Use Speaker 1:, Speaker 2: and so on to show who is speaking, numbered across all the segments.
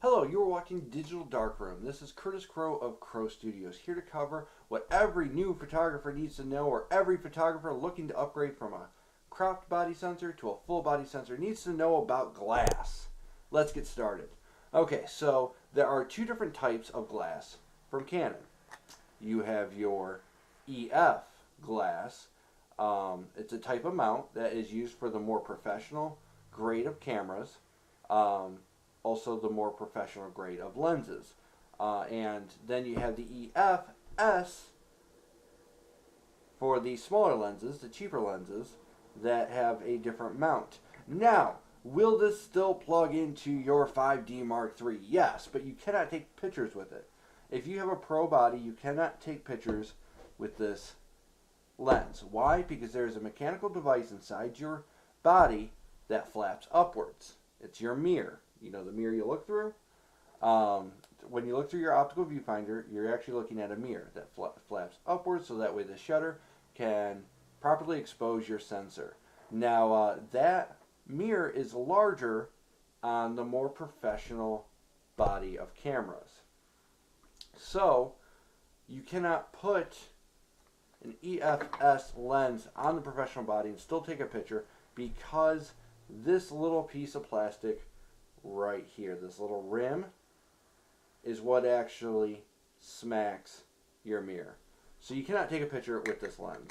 Speaker 1: Hello, you are watching Digital Darkroom. This is Curtis Crow of Crow Studios, here to cover what every new photographer needs to know, or every photographer looking to upgrade from a cropped body sensor to a full body sensor needs to know about glass. Let's get started. Okay, so there are two different types of glass from Canon. You have your EF glass. It's a type of mount that is used for the more professional grade of cameras. Also the more professional grade of lenses. And then you have the EFS for the smaller lenses, the cheaper lenses, that have a different mount. Now, will this still plug into your 5D Mark III? Yes, but you cannot take pictures with it. If you have a pro body, you cannot take pictures with this lens. Why? Because there's a mechanical device inside your body that flaps upwards. It's your mirror. You know the mirror you look through? When you look through your optical viewfinder, you're actually looking at a mirror that flaps upwards, so that way the shutter can properly expose your sensor. Now, that mirror is larger on the more professional body of cameras. So, you cannot put an EFS lens on the professional body and still take a picture, because this little piece of plastic right here, this little rim, is what actually smacks your mirror. So you cannot take a picture with this lens.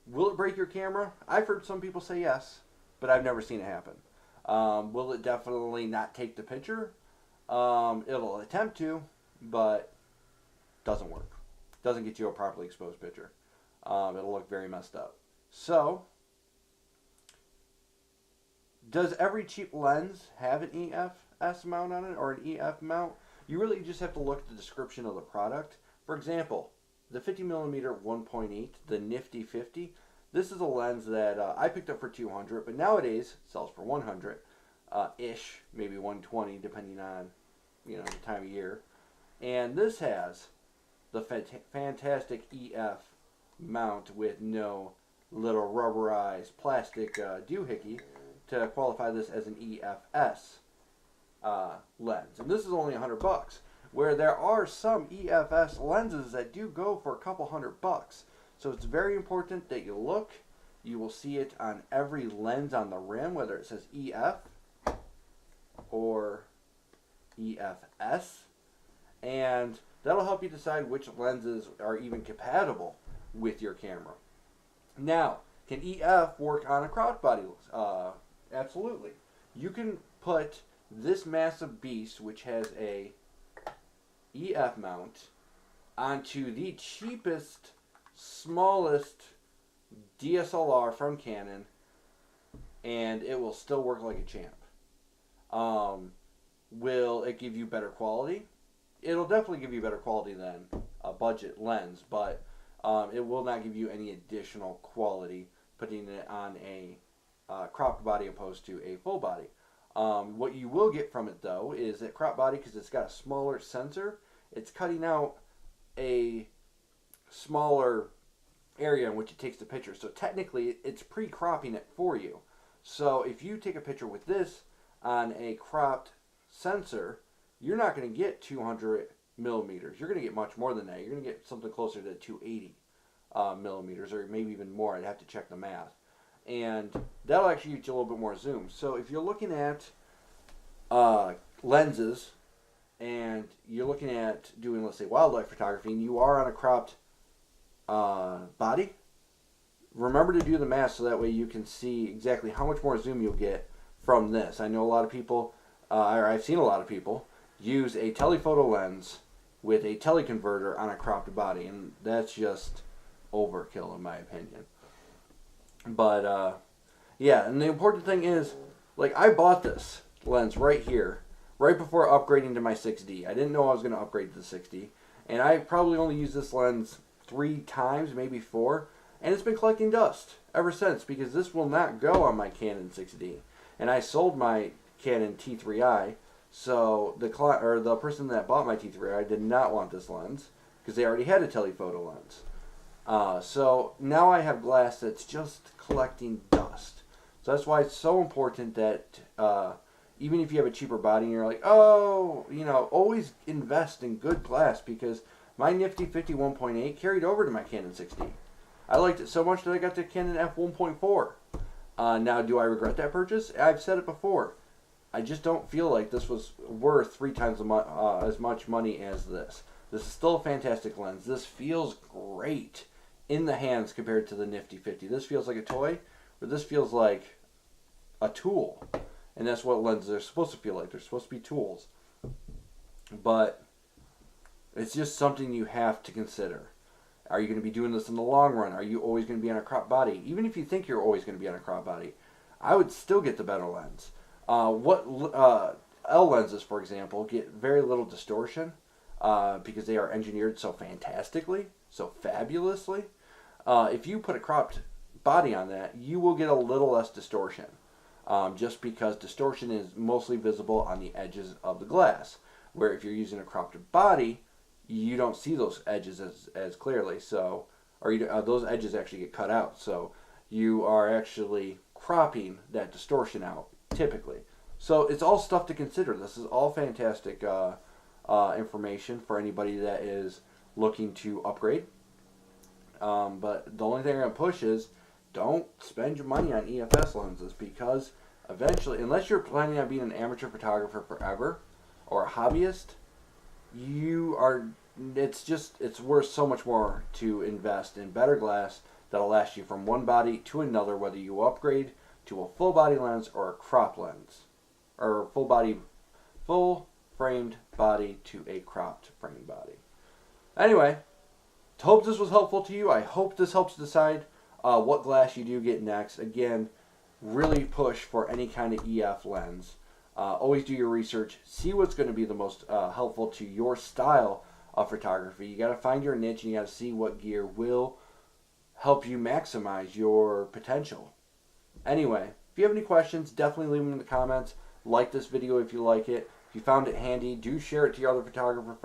Speaker 1: Will it break your camera? I've heard some people say yes, but I've never seen it happen. Will it definitely not take the picture? It'll attempt to, but doesn't work. Doesn't get you a properly exposed picture. It'll look very messed up. So, does every cheap lens have an EFS mount on it, or an EF mount? You really just have to look at the description of the product. For example, the 50mm 1.8, the Nifty 50, this is a lens that I picked up for $200, but nowadays sells for $100-ish, maybe $120, depending on the time of year. And this has the fantastic EF mount with no little rubberized plastic doohickey to qualify this as an EFS lens. And this is only $100, where there are some EFS lenses that do go for a couple $100. So it's very important that you look. You will see it on every lens on the rim, whether it says EF or EFS. And that'll help you decide which lenses are even compatible with your camera. Now, can EF work on a cropped body? Absolutely. You can put this massive beast, which has a EF mount, onto the cheapest, smallest DSLR from Canon, and it will still work like a champ. Will it give you better quality? It'll definitely give you better quality than a budget lens, but it will not give you any additional quality putting it on a cropped body opposed to a full body. What you will get from it, though, is that cropped body, because it's got a smaller sensor, it's cutting out a smaller area in which it takes the picture. So technically, it's pre-cropping it for you. So if you take a picture with this on a cropped sensor, you're not going to get 200 millimeters. You're going to get much more than that. You're going to get something closer to 280 millimeters, or maybe even more. I'd have to check the math. And that'll actually get you a little bit more zoom. So if you're looking at lenses, and you're looking at doing, let's say, wildlife photography, and you are on a cropped body, remember to do the math so that way you can see exactly how much more zoom you'll get from this. I know a lot of people, or I've seen a lot of people, use a telephoto lens with a teleconverter on a cropped body, and that's just overkill in my opinion. But yeah, and the important thing is, like, I bought this lens right here, right before upgrading to my 6D. I didn't know I was going to upgrade to the 6D, and I probably only used this lens 3 times, maybe 4, and it's been collecting dust ever since, because this will not go on my Canon 6D. And I sold my Canon T3i, so the person that bought my T3i did not want this lens, because they already had a telephoto lens. So now I have glass that's just collecting dust. So that's why it's so important that even if you have a cheaper body and you're like, oh, you know, always invest in good glass, because my nifty 51.8 carried over to my Canon 6D. I liked it so much that I got the Canon f1.4. Now, do I regret that purchase? I've said it before. I just don't feel like this was worth 3 times as much money as this. This is still a fantastic lens. This feels great in the hands compared to the nifty 50. This feels like a toy, but this feels like a tool. And that's what lenses are supposed to feel like. They're supposed to be tools. But it's just something you have to consider. Are you going to be doing this in the long run? Are you always going to be on a crop body? Even if you think you're always going to be on a crop body, I would still get the better lens. L lenses, for example, get very little distortion because they are engineered so fantastically, so fabulously. If you put a cropped body on that, you will get a little less distortion. Just because distortion is mostly visible on the edges of the glass, where if you're using a cropped body, you don't see those edges as clearly. So, or those edges actually get cut out. So you are actually cropping that distortion out typically. So it's all stuff to consider. This is all fantastic information for anybody that is looking to upgrade. But the only thing I'm going to push is don't spend your money on EFS lenses, because eventually, unless you're planning on being an amateur photographer forever or a hobbyist, it's worth so much more to invest in better glass that'll last you from one body to another, whether you upgrade to a full body lens or a crop lens, or full framed body to a cropped frame body. Anyway, hope this was helpful to you. I hope this helps decide what glass you do get next. Again, really push for any kind of EF lens. Always do your research. See what's going to be the most helpful to your style of photography. You got to find your niche, and you got to see what gear will help you maximize your potential. Anyway, if you have any questions, definitely leave them in the comments. Like this video if you like it. If you found it handy, do share it to your other photographer friends.